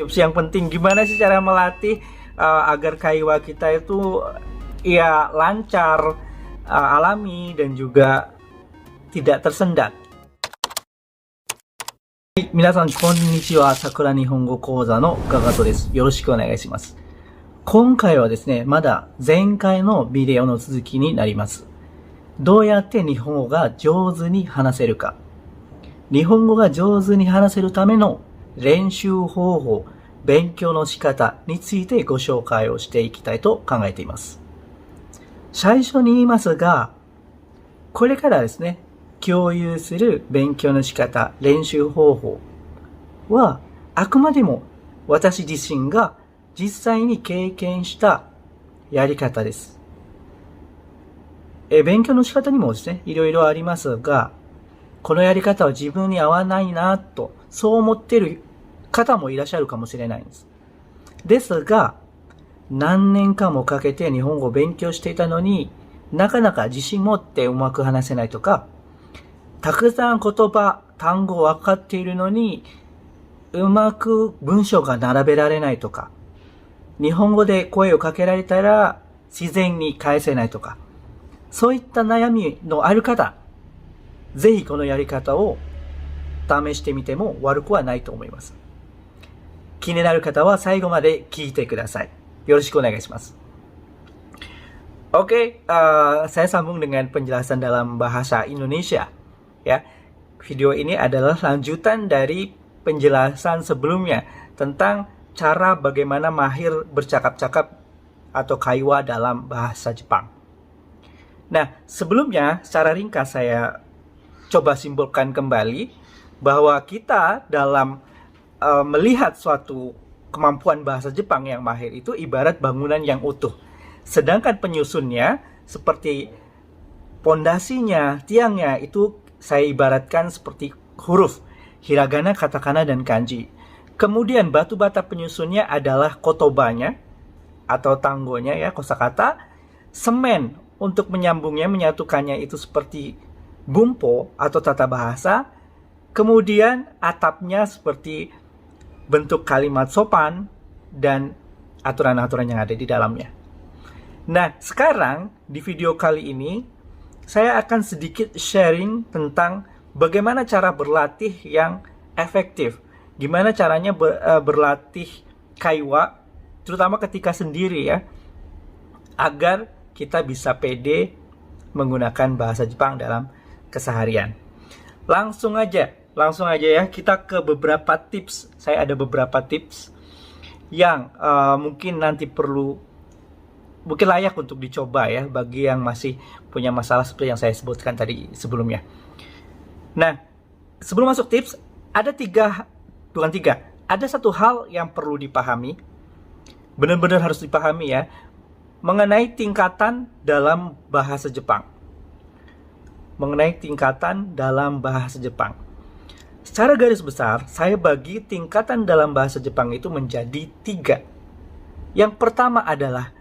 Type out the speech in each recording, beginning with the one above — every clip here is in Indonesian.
tips yang penting. Gimana sih cara melatih agar kaiwa kita itu ya lancar, alami, dan juga tidak tersendat. Minasan, konnichiwa. Sakura Nihongo Kouza no Gagato desu. Yoroshiku onegai shimasu. 今回はですね、まだ前回のビデオの続きになります。どうやって日本語が上手に話せるか。日本語が上手に話せるための練習方法、勉強の仕方についてご紹介をしていきたいと考えています。最初に言いますが、これからですね、共有する勉強の仕方、練習方法は、あくまでも私自身が実際に経験したやり方です。勉強の仕方にもですね、いろいろありますが、このやり方は自分に合わないなと、そう思っている方もいらっしゃるかもしれないんです。ですが、何年間もかけて日本語を勉強していたのになかなか自信持ってうまく話せないとか、たくさん言葉、単語分かっているのにうまく文章が並べられないとか、日本語で声をかけられたら自然に返せないとか、そういった悩みのある方、ぜひこのやり方を試してみても悪くはないと思います。気になる方は最後まで聞いてください。よろしくお願いします。Oke, saya sambung dengan penjelasan dalam bahasa Indonesia. Ya, video ini adalah lanjutan dari penjelasan sebelumnya tentang cara bagaimana mahir bercakap-cakap atau kaiwa dalam bahasa Jepang. Nah, sebelumnya secara ringkas saya coba simpulkan kembali bahwa kita dalam melihat suatu kemampuan bahasa Jepang yang mahir itu ibarat bangunan yang utuh. Sedangkan penyusunnya seperti pondasinya, tiangnya itu saya ibaratkan seperti huruf, hiragana, katakana, dan kanji. Kemudian batu bata penyusunnya adalah kotobanya atau tanggonya ya, kosakata. Semen untuk menyambungnya, menyatukannya itu seperti bumpo atau tata bahasa. Kemudian atapnya seperti bentuk kalimat sopan dan aturan-aturan yang ada di dalamnya. Nah, sekarang di video kali ini saya akan sedikit sharing tentang bagaimana cara berlatih yang efektif. Gimana caranya berlatih kaiwa, terutama ketika sendiri ya, agar kita bisa pede menggunakan bahasa Jepang dalam keseharian. Langsung aja ya, kita ke beberapa tips. Saya ada beberapa tips yang mungkin nanti mungkin layak untuk dicoba ya bagi yang masih punya masalah seperti yang saya sebutkan tadi sebelumnya. Nah, sebelum masuk tips, ada ada satu hal yang perlu dipahami, benar-benar harus dipahami ya, mengenai tingkatan dalam bahasa Jepang. Secara garis besar, saya bagi tingkatan dalam bahasa Jepang itu menjadi 3. Yang pertama adalah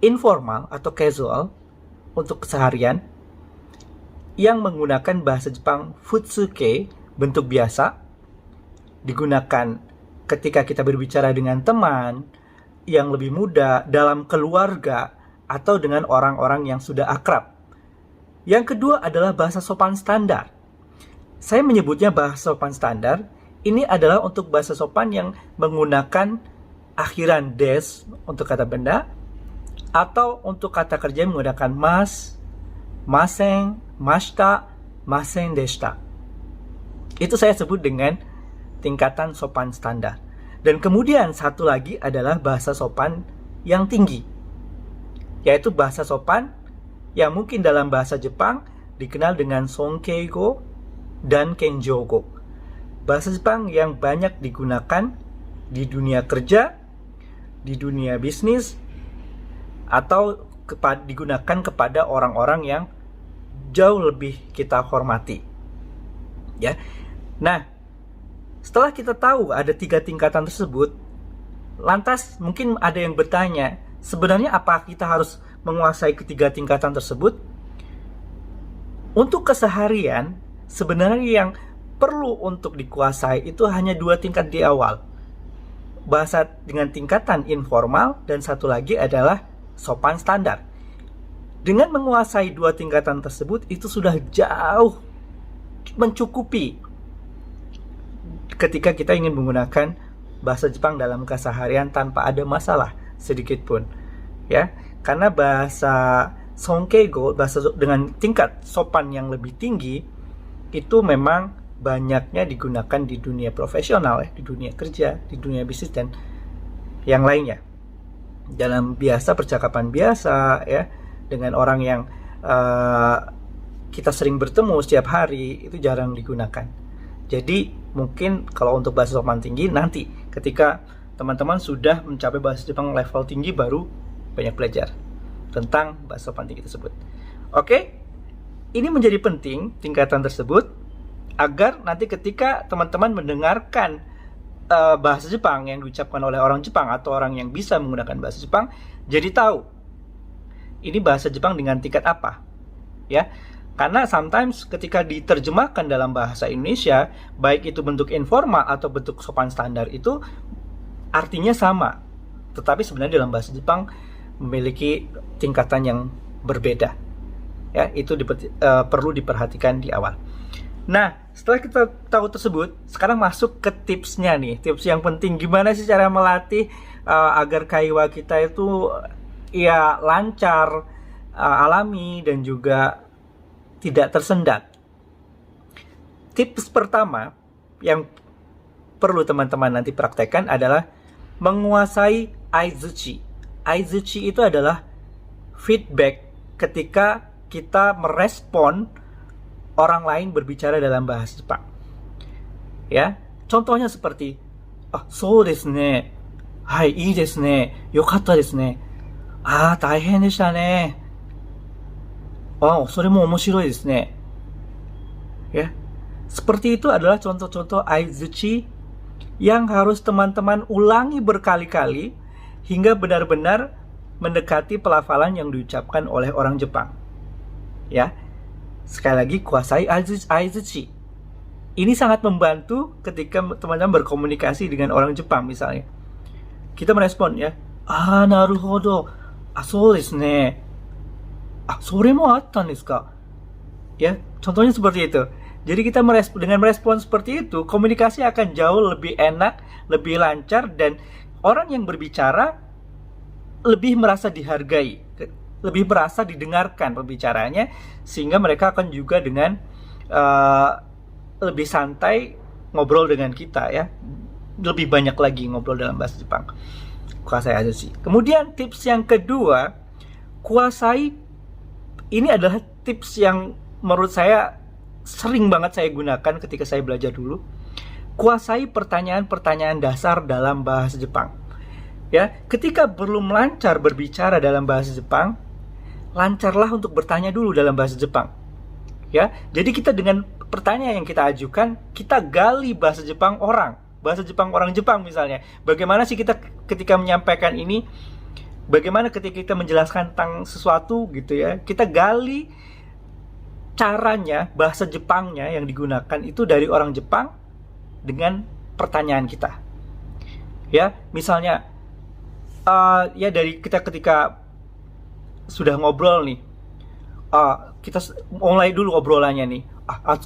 informal atau casual untuk keseharian yang menggunakan bahasa Jepang futsuke, bentuk biasa, digunakan ketika kita berbicara dengan teman yang lebih muda, dalam keluarga, atau dengan orang-orang yang sudah akrab. Yang kedua adalah bahasa sopan standar. Saya menyebutnya bahasa sopan standar. Ini adalah untuk bahasa sopan yang menggunakan akhiran des untuk kata benda, atau untuk kata kerja menggunakan mas, masen, mashita, masen deshita. Itu saya sebut dengan tingkatan sopan standar. Dan kemudian satu lagi adalah bahasa sopan yang tinggi, yaitu bahasa sopan yang mungkin dalam bahasa Jepang dikenal dengan sonkeigo dan kenjogo. Bahasa Jepang yang banyak digunakan di dunia kerja, di dunia bisnis, atau digunakan kepada orang-orang yang jauh lebih kita hormati. Ya. Nah, setelah kita tahu ada 3 tingkatan tersebut, lantas mungkin ada yang bertanya, sebenarnya apa kita harus menguasai ketiga tingkatan tersebut? Untuk keseharian, sebenarnya yang perlu untuk dikuasai itu hanya 2 tingkat di awal. bahasa dengan tingkatan informal, dan satu lagi adalah sopan standar. Dengan menguasai dua tingkatan tersebut, itu sudah jauh mencukupi ketika kita ingin menggunakan bahasa Jepang dalam keseharian tanpa ada masalah sedikit pun, ya. Karena bahasa Sonkeigo, bahasa dengan tingkat sopan yang lebih tinggi, itu memang banyaknya digunakan di dunia profesional, ya, di dunia kerja, di dunia bisnis, dan yang lainnya. Dalam biasa percakapan biasa, ya, dengan orang yang kita sering bertemu setiap hari, itu jarang digunakan. Jadi mungkin kalau untuk bahasa sopan tinggi, nanti ketika teman-teman sudah mencapai bahasa Jepang level tinggi, baru banyak belajar tentang bahasa sopan tinggi tersebut. Oke, ini menjadi penting tingkatan tersebut agar nanti ketika teman-teman mendengarkan bahasa Jepang yang diucapkan oleh orang Jepang atau orang yang bisa menggunakan bahasa Jepang, jadi tahu ini bahasa Jepang dengan tingkat apa, ya. Karena sometimes ketika diterjemahkan dalam bahasa Indonesia, baik itu bentuk informal atau bentuk sopan standar, itu artinya sama, tetapi sebenarnya dalam bahasa Jepang memiliki tingkatan yang berbeda, ya. Itu perlu diperhatikan di awal. Nah, setelah kita tahu tersebut, sekarang masuk ke tipsnya nih. Tips yang penting, gimana sih cara melatih agar kaiwa kita itu ya lancar, alami, dan juga tidak tersendat. Tips pertama yang perlu teman-teman nanti praktekkan adalah menguasai aizuchi. Aizuchi itu adalah feedback ketika kita merespon orang lain berbicara dalam bahasa Jepang. Ya, contohnya seperti, sou desu ne, hai, ii desu ne, yokatta desu ne, daihén deshita ne, sore mo omoshiroi desu ne. Ya, seperti itu adalah contoh-contoh aizuchi yang harus teman-teman ulangi berkali-kali hingga benar-benar mendekati pelafalan yang diucapkan oleh orang Jepang. Ya, sekali lagi, kuasai aizuchi. Ini sangat membantu ketika teman-teman berkomunikasi dengan orang Jepang misalnya. Kita merespon, ya, naruhodo, sou desu ne, sore mo atta desu ka. Ya, contohnya seperti itu. Jadi kita dengan merespon seperti itu, komunikasi akan jauh lebih enak, lebih lancar, dan orang yang berbicara lebih merasa dihargai, lebih merasa didengarkan pembicaranya, sehingga mereka akan juga dengan lebih santai ngobrol dengan kita, ya. Lebih banyak lagi ngobrol dalam bahasa Jepang. Kuasai aizuchi. Kemudian tips yang kedua, ini adalah tips yang menurut saya sering banget saya gunakan ketika saya belajar dulu. Kuasai pertanyaan-pertanyaan dasar dalam bahasa Jepang. Ya, ketika belum lancar berbicara dalam bahasa Jepang, lancarlah untuk bertanya dulu dalam bahasa Jepang. Ya, jadi kita dengan pertanyaan yang kita ajukan, kita gali bahasa Jepang orang Jepang misalnya. Bagaimana sih kita ketika menyampaikan ini? Bagaimana ketika kita menjelaskan tentang sesuatu gitu, ya? Kita gali caranya, bahasa Jepangnya yang digunakan itu dari orang Jepang dengan pertanyaan kita. Ya, misalnya ya dari kita ketika sudah ngobrol nih, kita mulai dulu obrolannya nih.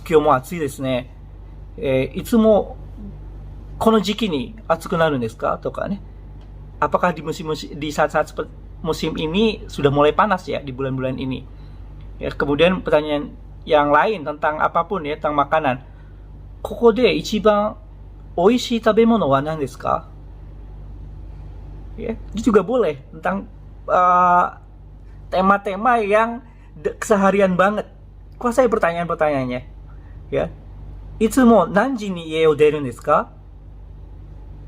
Kyou mo atsui desu ne. Itsumo kono jiki ni atsuku naru desu ka? Toka ne. Apakah di saat-saat musim ini sudah mulai panas ya di bulan-bulan ini? Ya, kemudian pertanyaan yang lain tentang apapun, ya, tentang makanan. Koko de ichiban oishii tabemono wa nan desu ka? Ya, itu juga boleh tentang tema-tema yang keseharian banget. Kuasai pertanyaan-pertanyaannya, ya. Itsumo nanji ni ie o deru desu ka?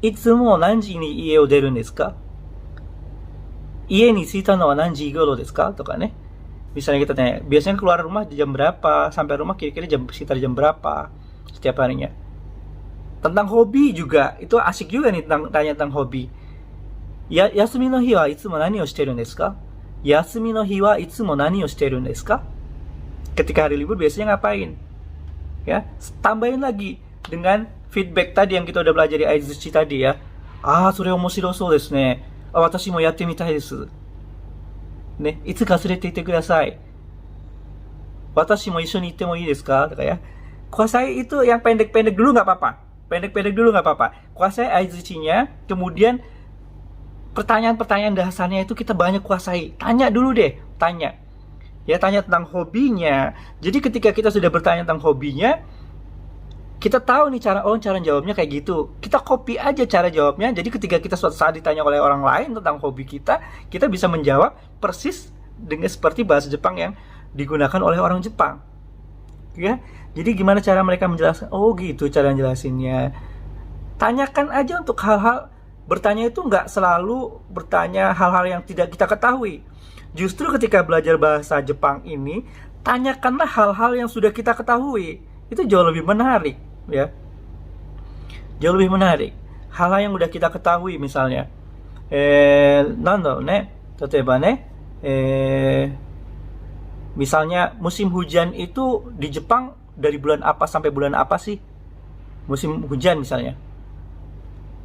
Itsumo nanji ni ie o deru desu ka? Ie ni tsuita no wa nanji goro desu ka? Toka ne. Misalnya kita tanya, biasanya keluar rumah di jam berapa? Sampai rumah kira-kira sekitar jam berapa setiap harinya? Tentang hobi juga, itu asik juga nih tanya tentang hobi. Ya, yasumi no hi wa itsumo nani o shiteru desu ka? Yasumi no hi wa itsumo nani o shiteru desu ka? Ketika hari libur biasanya ngapain? Ya, tambahin lagi dengan feedback tadi yang kita udah belajar di aizuchi tadi, ya. ああ、それ面白そうですね。あ、私もやってみたいです。ね、いつか連れて行ってください。Watashi mau isu nitte mau des ka? Ya. Kuasai itu yang pendek-pendek dulu nggak apa-apa. Pendek-pendek dulu nggak apa-apa. Kuasai aizuchi-nya, kemudian pertanyaan-pertanyaan dasarnya itu kita banyak kuasai. Tanya dulu deh, tanya. Ya, tanya tentang hobinya. Jadi ketika kita sudah bertanya tentang hobinya, kita tahu nih cara jawabnya kayak gitu. Kita copy aja cara jawabnya. Jadi ketika kita suatu saat ditanya oleh orang lain tentang hobi kita bisa menjawab persis dengan seperti bahasa Jepang yang digunakan oleh orang Jepang. Ya. Jadi gimana cara mereka menjelaskan? Oh gitu cara jelasinnya. Tanyakan aja untuk hal-hal, bertanya itu nggak selalu bertanya hal-hal yang tidak kita ketahui. Justru ketika belajar bahasa Jepang ini, tanyakanlah hal-hal yang sudah kita ketahui. Itu jauh lebih menarik, ya. Jauh lebih menarik. Hal-hal yang udah kita ketahui misalnya. Nando ne, tateba ne, misalnya musim hujan itu di Jepang dari bulan apa sampai bulan apa sih? Musim hujan misalnya.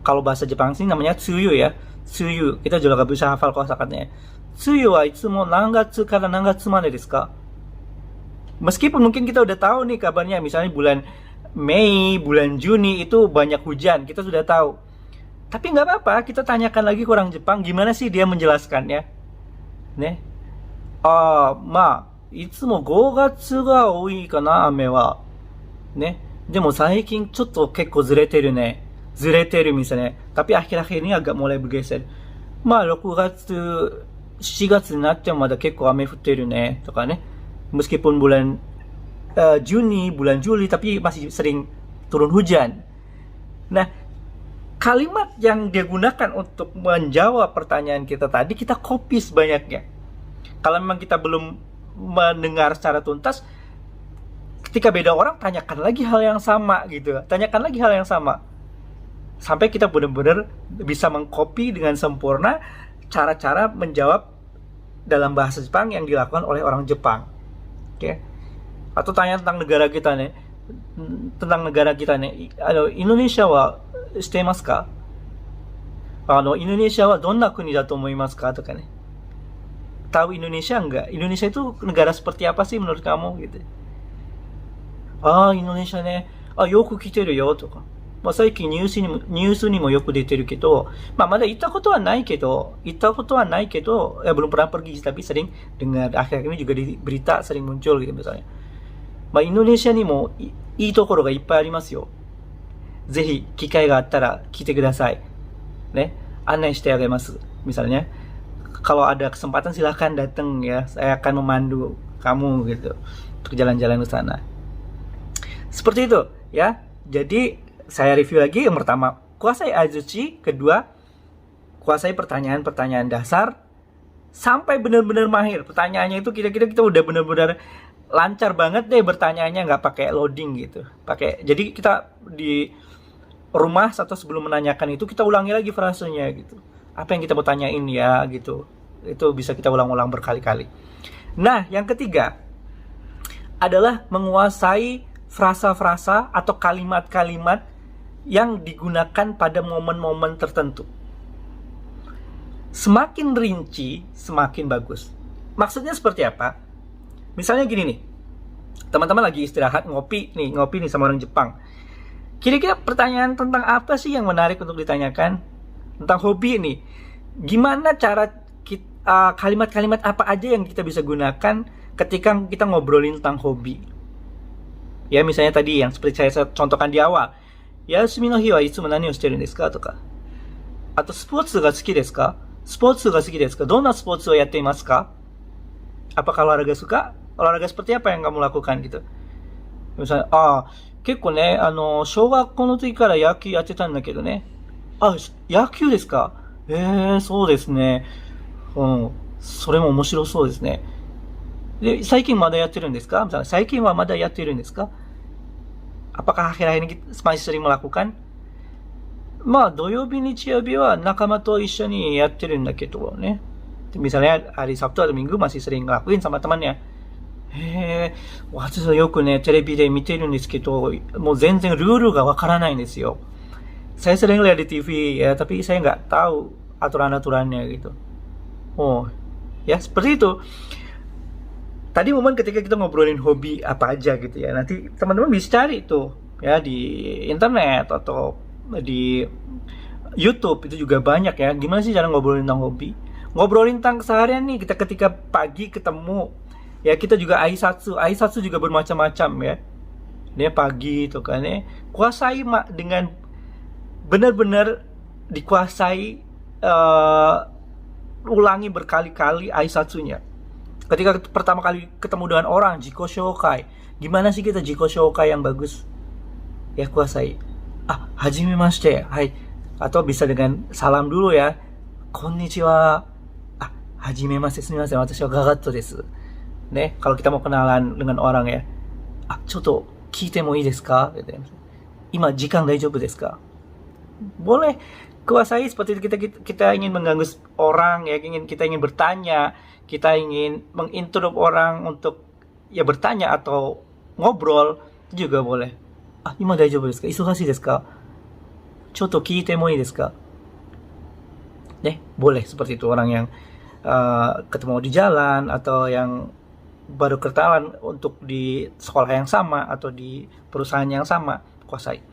Kalau bahasa Jepang sih namanya tsuyu ya. Tsuyu. Kita juga gak bisa hafal kosakatanya. Tsuyu wa itsumo nangatsu kara nangatsu made desu ka? Meskipun mungkin kita udah tahu nih kabarnya, misalnya bulan Mei, bulan Juni itu banyak hujan, kita sudah tahu. Tapi nggak apa-apa, kita tanyakan lagi ke orang Jepang, gimana sih dia menjelaskannya. Ne? Itsumo 5月が多いかな、雨は。ね。でも最近ちょっと結構ずれてるね。ずれてる misalnya. Tapi akhir-akhir ini agak mulai bergeser. 6月、7月になってもまだ結構雨降ってるね。とかね。Meskipun bulan Juni, bulan Juli, tapi masih sering turun hujan. Nah, kalimat yang dia gunakan untuk menjawab pertanyaan kita tadi, kita copy sebanyaknya. Kalau memang kita belum mendengar secara tuntas, ketika beda orang, tanyakan lagi hal yang sama gitu. Tanyakan lagi hal yang sama. Sampai kita benar-benar bisa mengcopy dengan sempurna cara-cara menjawab dalam bahasa Jepang yang dilakukan oleh orang Jepang. Okay. Atau tanya tentang negara kita nih, Indonesia wa shitemasu ka? Indonesia wa donna kuni da to omoimasu ka? Toka nih. Tahu Indonesia enggak? Indonesia itu negara seperti apa sih menurut kamu gitu? Indonesia nih, yoku kiteru yo toka. 最近ニュースにもよく出てるけど、まだ行ったことはないけど、belum pernah pergi, tapi sering dengar, akhir-akhir ini juga di berita sering muncul gitu misalnya. Indonesia にもいいところがいっぱいありますよ。ぜひ機会があったら来てください。ね、案内してあげます。Misalnya, kalau ada kesempatan silahkan datang ya, saya akan memandu kamu gitu untuk jalan-jalan ke sana. Seperti itu ya. Jadi saya review lagi, yang pertama kuasai aizuchi, kedua kuasai pertanyaan-pertanyaan dasar sampai benar-benar mahir. Pertanyaannya itu kira-kira kita udah benar-benar lancar banget deh bertanyaannya, nggak pakai loading gitu. Jadi kita di rumah atau sebelum menanyakan itu kita ulangi lagi frasenya gitu. Apa yang kita mau tanyain ya gitu. Itu bisa kita ulang-ulang berkali-kali. Nah, yang ketiga adalah menguasai frasa-frasa atau kalimat-kalimat yang digunakan pada momen-momen tertentu. Semakin rinci, semakin bagus. Maksudnya seperti apa? Misalnya gini nih, teman-teman lagi istirahat ngopi nih sama orang Jepang. Kira-kira pertanyaan tentang apa sih yang menarik untuk ditanyakan? Tentang hobi nih. Gimana cara kalimat-kalimat apa aja yang kita bisa gunakan ketika kita ngobrolin tentang hobi? Ya, misalnya tadi yang seperti saya contohkan di awal. Yasumi no hi wa itsumo nani o shiteru desu ka? Toka. Atau sports ga suki desu ka? Sports ga suki desu ka? Donna sports o yatte imasu ka? Apakah olahraga suka? Olahraga seperti apa yang kamu lakukan gitu? Misalnya, kekko ne, 小学校の時から野球やってたんだけどね。野球ですか？そうですね。それも面白そうですね。で、最近まだやってるんですか？Misalnya, 最近はまだやってるんですか? Apakah akhir-akhir ini kita masih sering melakukan? 土曜日、日曜日は仲間と一緒にやってるんだけどね。Misalnya hari Sabtu atau Minggu masih sering ngelakuin sama temannya. 私はよくね、テレビで見てるんですけど、もう全然ルールがわからないんですよ。saya sering lihat di TV ya, tapi saya nggak tahu aturan-aturannya gitu. Oh, ya seperti itu. Tadi momen ketika kita ngobrolin hobi apa aja gitu ya. Nanti teman-teman bisa cari tuh ya di internet atau di YouTube, itu juga banyak ya. Gimana sih cara ngobrolin tentang hobi? Ngobrolin tentang keseharian nih, kita ketika pagi ketemu ya, kita juga aisatsu juga bermacam-macam ya. Dia pagi itu kan ya, kuasai dengan benar-benar dikuasai, ulangi berkali-kali aisatsunya. Ketika pertama kali ketemu dengan orang, jiko shokai, gimana sih kita jiko shokai yang bagus? Ya kuasai. Hajimemashite, hai. Atau bisa dengan salam dulu ya. Konnichiwa. Hajimemashite, sumimasen, watashi wa Gagatto desu. Kalau kita mau kenalan dengan orang ya. Choto kiite mo ii desu ka? Gitu ya. Ima jikan daijoubu desu ka? Boleh kuasai seperti itu. Kita ingin mengganggu orang ya, kita ingin bertanya, kita ingin menginterrupt orang untuk ya bertanya atau ngobrol, itu juga boleh. Ima daijoubu desu ka? Isugashii desu ka? Choto kiite mo ii desu ka? Boleh seperti itu. Orang yang ketemu di jalan atau yang baru kenalan untuk di sekolah yang sama atau di perusahaan yang sama, kuasai.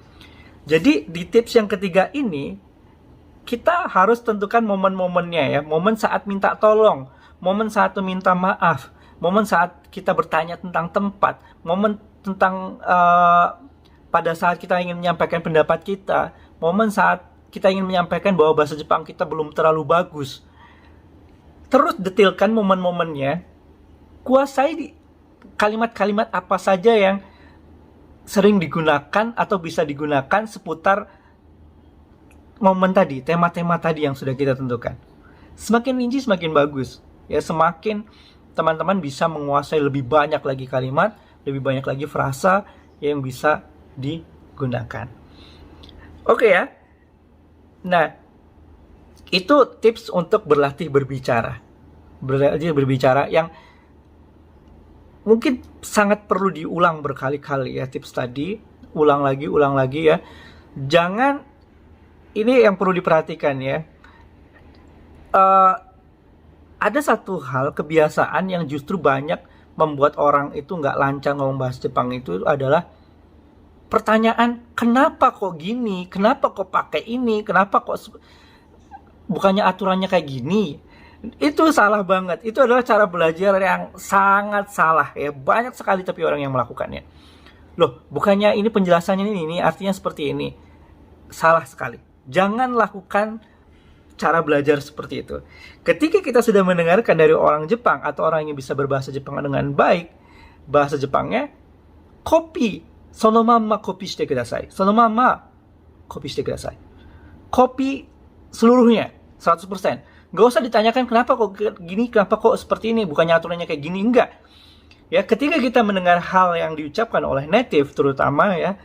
Jadi di tips yang ketiga ini, kita harus tentukan momen-momennya ya. Momen saat minta tolong, momen saat meminta maaf, momen saat kita bertanya tentang tempat, momen tentang pada saat kita ingin menyampaikan pendapat kita, momen saat kita ingin menyampaikan bahwa bahasa Jepang kita belum terlalu bagus. Terus detailkan momen-momennya, kuasai kalimat-kalimat apa saja yang sering digunakan atau bisa digunakan seputar momen tadi, tema-tema tadi yang sudah kita tentukan. Semakin rinci semakin bagus ya, semakin teman-teman bisa menguasai lebih banyak lagi kalimat, lebih banyak lagi frasa yang bisa digunakan. Oke ya. Nah, itu tips untuk berlatih berbicara. Berlatih berbicara yang mungkin sangat perlu diulang berkali-kali ya, tips tadi. Ulang lagi ya. Jangan, ini yang perlu diperhatikan ya. Ada satu hal, kebiasaan yang justru banyak membuat orang itu nggak lancar ngomong bahasa Jepang, itu adalah pertanyaan, kenapa kok gini? Kenapa kok pakai ini? Kenapa kok bukannya aturannya kayak gini? Itu salah banget. Itu adalah cara belajar yang sangat salah ya. Banyak sekali tapi orang yang melakukannya. Loh, bukannya ini penjelasannya ini artinya seperti ini. Salah sekali. Jangan lakukan cara belajar seperti itu. Ketika kita sudah mendengarkan dari orang Jepang atau orang yang bisa berbahasa Jepang dengan baik, bahasa Jepangnya, copy. Sonomama copy shite kudasai. Sonomama copy shite kudasai. Copy seluruhnya, 100%. Gak usah ditanyakan kenapa kok gini, kenapa kok seperti ini, bukannya aturannya kayak gini, enggak. Ya, ketika kita mendengar hal yang diucapkan oleh native terutama ya,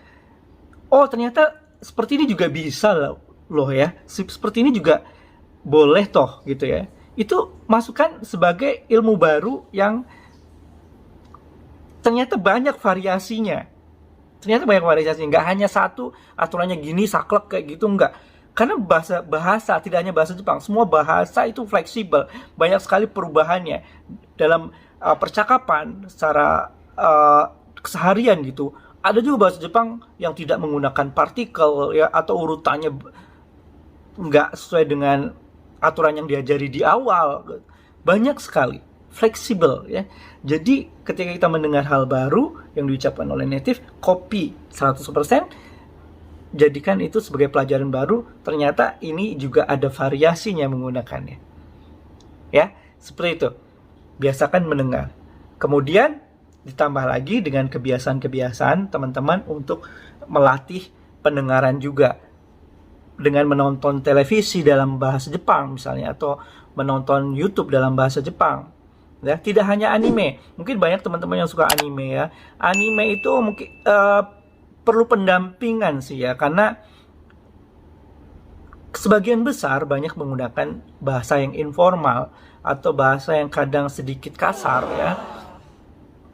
oh ternyata seperti ini juga bisa loh ya, seperti ini juga boleh toh gitu ya. Itu masukan sebagai ilmu baru yang ternyata banyak variasinya. Nggak hanya satu aturannya gini saklek kayak gitu, enggak. Karena bahasa tidak hanya bahasa Jepang, semua bahasa itu fleksibel, banyak sekali perubahannya dalam percakapan secara keseharian gitu. Ada juga bahasa Jepang yang tidak menggunakan partikel ya, atau urutannya nggak sesuai dengan aturan yang diajari di awal. Banyak sekali, fleksibel ya. Jadi ketika kita mendengar hal baru yang diucapkan oleh native, copy 100%. Jadikan itu sebagai pelajaran baru, ternyata ini juga ada variasinya menggunakannya. Ya, seperti itu. Biasakan mendengar. Kemudian ditambah lagi dengan kebiasaan-kebiasaan teman-teman untuk melatih pendengaran juga. Dengan menonton televisi dalam bahasa Jepang misalnya, atau menonton YouTube dalam bahasa Jepang. Ya, tidak hanya anime. Mungkin banyak teman-teman yang suka anime ya. Anime itu mungkin perlu pendampingan sih ya, karena sebagian besar banyak menggunakan bahasa yang informal atau bahasa yang kadang sedikit kasar ya.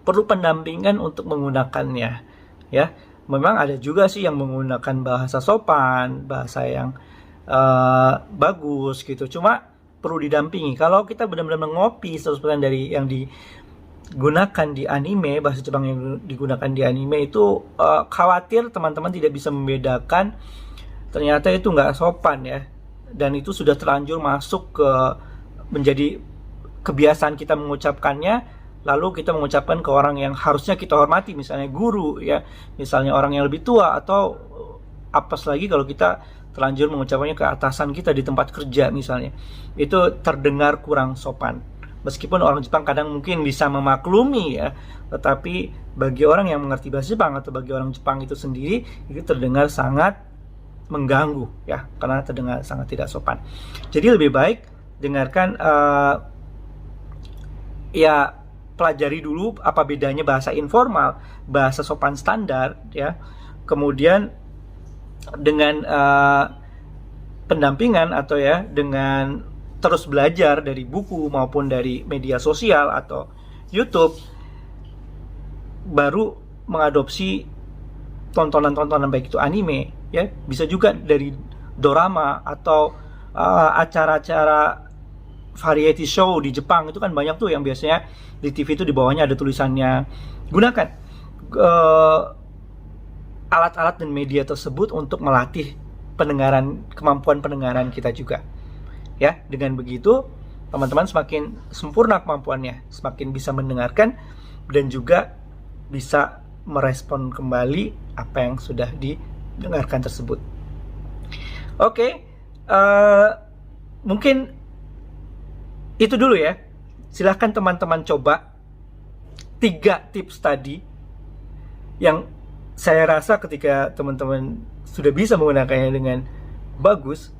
Perlu pendampingan untuk menggunakannya ya. Memang ada juga sih yang menggunakan bahasa sopan, bahasa yang bagus gitu. Cuma perlu didampingi. Kalau kita benar-benar ngopi 100% dari yang digunakan di anime, bahasa Jepang yang digunakan di anime itu, khawatir teman-teman tidak bisa membedakan ternyata itu nggak sopan ya. Dan itu sudah terlanjur masuk ke menjadi kebiasaan kita mengucapkannya, lalu kita mengucapkan ke orang yang harusnya kita hormati, misalnya guru ya, misalnya orang yang lebih tua, atau apes lagi kalau kita terlanjur mengucapkannya ke atasan kita di tempat kerja misalnya. Itu terdengar kurang sopan. Meskipun orang Jepang kadang mungkin bisa memaklumi ya, tetapi bagi orang yang mengerti bahasa Jepang atau bagi orang Jepang itu sendiri, itu terdengar sangat mengganggu ya, karena terdengar sangat tidak sopan. Jadi lebih baik dengarkan, ya pelajari dulu apa bedanya bahasa informal, bahasa sopan standar ya. Kemudian dengan pendampingan atau ya dengan terus belajar dari buku maupun dari media sosial atau YouTube, baru mengadopsi tontonan-tontonan baik itu anime ya, bisa juga dari dorama atau acara-acara variety show di Jepang. Itu kan banyak tuh yang biasanya di TV itu di bawahnya ada tulisannya, gunakan alat-alat dan media tersebut untuk melatih pendengaran, kemampuan pendengaran kita juga ya. Dengan begitu teman-teman semakin sempurna kemampuannya, semakin bisa mendengarkan dan juga bisa merespon kembali apa yang sudah didengarkan tersebut. Oke, mungkin itu dulu ya. Silahkan teman-teman coba 3 tips tadi yang saya rasa ketika teman-teman sudah bisa menggunakannya dengan bagus,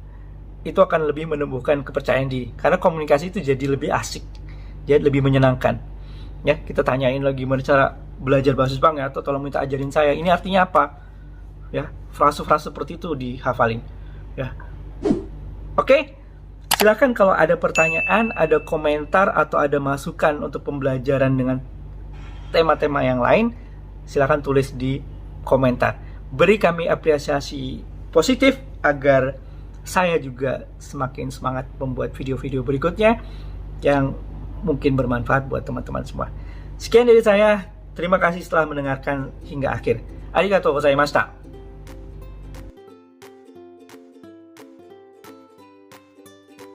itu akan lebih menumbuhkan kepercayaan diri. Karena komunikasi itu jadi lebih asik, jadi lebih menyenangkan. Ya, kita tanyain lagi gimana cara belajar bahasa Jepang ya, atau tolong minta ajarin saya ini artinya apa. Ya, frase-frase seperti itu dihafalin. Ya. Oke. Silakan kalau ada pertanyaan, ada komentar atau ada masukan untuk pembelajaran dengan tema-tema yang lain, silakan tulis di komentar. Beri kami apresiasi positif agar saya juga semakin semangat membuat video-video berikutnya yang mungkin bermanfaat buat teman-teman semua. Sekian dari saya. Terima kasih telah mendengarkan hingga akhir. Arigatou gozaimashita.